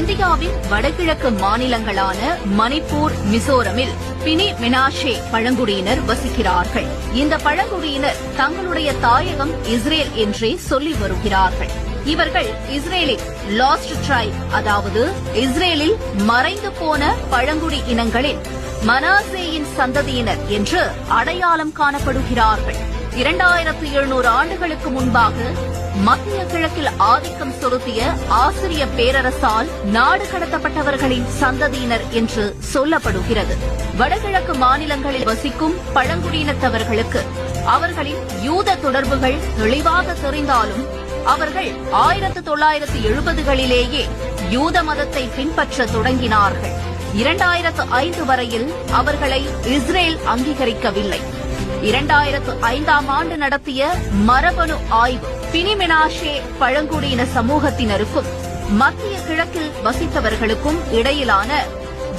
இந்தியாவின் வடகிழக்கு மாநிலங்களான மணிப்பூர், மிசோரமில் பினி மெனாஷே பழங்குடியினர் வசிக்கிறார்கள். இந்த பழங்குடியினர் தங்களுடைய தாயகம் இஸ்ரேல் என்றே சொல்லி வருகிறார்கள். இவர்கள் இஸ்ரேலில் லாஸ்ட் ட்ரைப், அதாவது இஸ்ரேலில் மறைந்து போன பழங்குடி இனங்களில் மனாசேயின் சந்ததியினர் என்று அடையாளம் காணப்படுகிறார்கள். 2700 ஆண்டுகளுக்கு முன்பாக மத்திய கிழக்கில் ஆதிக்கம் செலுத்திய ஆசிரிய பேரரசால் நாடு கடத்தப்பட்டவர்களின் சந்ததியினர் என்று சொல்லப்படுகிறது. வடகிழக்கு மாநிலங்களில் வசிக்கும் பழங்குடியினத்தவர்களுக்கு அவர்களின் யூத தொடர்புகள் தெளிவாக தெரிந்தாலும் அவர்கள் 1970களிலேயே யூத மதத்தை பின்பற்ற தொடங்கினார்கள். 2005 வரையில் அவர்களை இஸ்ரேல் அங்கீகரிக்கவில்லை. 2005ஆம் ஆண்டு நடத்திய மரபணு ஆய்வு பினி மெனாஷே பழங்குடியின சமூகத்தினருக்கும் மத்திய கிழக்கில் வசித்தவர்களுக்கும் இடையிலான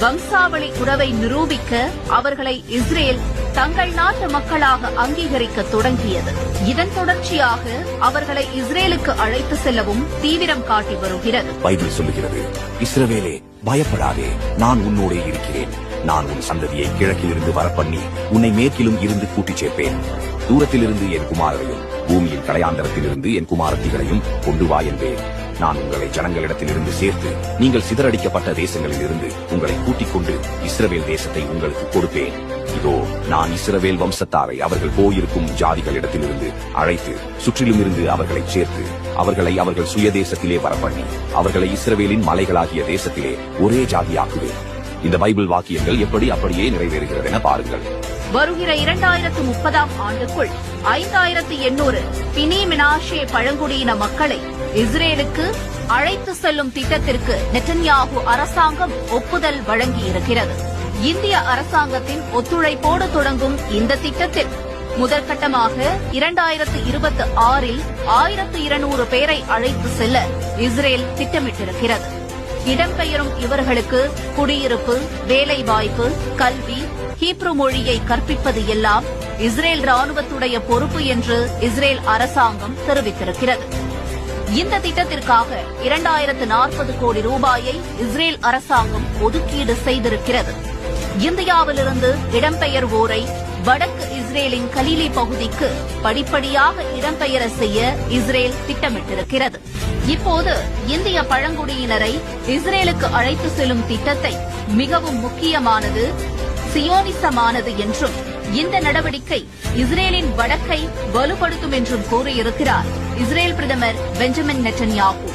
வம்சாவளி உறவை நிரூபிக்க அவர்களை இஸ்ரேல் தங்கள் நாட்டு மக்களாக அங்கீகரிக்க தொடங்கியது. இதன் தொடர்ச்சியாக அவர்களை இஸ்ரேலுக்கு அழைத்து செல்லவும் தீவிரம் காட்டி வருகிறது. பைபிள் சொல்லுகிறது, இஸ்ரவேலே பயப்படாதே, நான் உன்னோடே இருக்கிறேன். நான் உன் சந்ததியை கிழக்கிலிருந்து வரப்பண்ணி உன்னை மேற்கிலும் இருந்து கூட்டிச் சேர்ப்பேன். தூரத்திலிருந்து என் குமாரரையும் பூமியின் கடையாந்தரத்திலிருந்து என் குமாரத்திகளையும் கொண்டு வா என்பேன். நான் உங்களை ஜனங்களிடத்திலிருந்து சேர்த்து நீங்கள் சிதறடிக்கப்பட்ட தேசங்களில் இருந்து உங்களை கூட்டிக் கொண்டு இஸ்ரவேல் தேசத்தை உங்களுக்கு கொடுப்பேன். இதோ நான் இஸ்ரவேல் வம்சத்தாரை அவர்கள் போயிருக்கும் ஜாதிகளிடத்திலிருந்து அழைத்து சுற்றிலும் இருந்து அவர்களை சேர்த்து அவர்களை அவர்கள் சுய தேசத்திலே வரப்பண்ணி அவர்களை இஸ்ரவேலின் மலைகளாகிய தேசத்திலே ஒரே ஜாதியாக்குவேன். இந்த பைபிள் வாக்கியங்கள் எப்படி அப்படியே நிறைவேறுகிறது என பாருங்கள். வருகிற 2030ஆம் ஆண்டுக்குள் 5800 பினி மெனாஷே பழங்குடியின மக்களை இஸ்ரேலுக்கு அழைத்து செல்லும் திட்டத்திற்கு நெட்டன்யாகு அரசாங்கம் ஒப்புதல் வழங்கியிருக்கிறது. இந்திய அரசாங்கத்தின் ஒத்துழைப்போடு தொடங்கும் இந்த திட்டத்தில் முதற்கட்டமாக 2026இல் 1200 பேரை அழைத்து செல்ல இஸ்ரேல் திட்டமிட்டிருக்கிறது. இடம்பெயரும் இவர்களுக்கு குடியிருப்பு, வேலைவாய்ப்பு, கல்வி, ஹீப்ரு மொழியை கற்பிப்பது எல்லாம் இஸ்ரேல் ராணுவத்துடைய பொறுப்பு என்று இஸ்ரேல் அரசாங்கம் தெரிவித்திருக்கிறது. இந்த திட்டத்திற்காக 2040 கோடி ரூபாயை இஸ்ரேல் அரசாங்கம் ஒதுக்கீடு செய்திருக்கிறது. இந்தியாவிலிருந்து இடம்பெயர்வோரை வடக்கு இஸ்ரேலின் கலிலி பகுதிக்கு படிப்படியாக இடம்பெயர செய்ய இஸ்ரேல் திட்டமிட்டிருக்கிறது. இப்போது இந்திய பழங்குடியினரை இஸ்ரேலுக்கு அழைத்து செல்லும் திட்டத்தை மிகவும் முக்கியமானது, சியோனிசமானது என்றும் இந்த நடவடிக்கை இஸ்ரேலின் வடக்கை வலுப்படுத்தும் என்றும் கூறியிருக்கிறார் இஸ்ரேல் பிரதமர் பெஞ்சமின் நெட்டன்யாகு.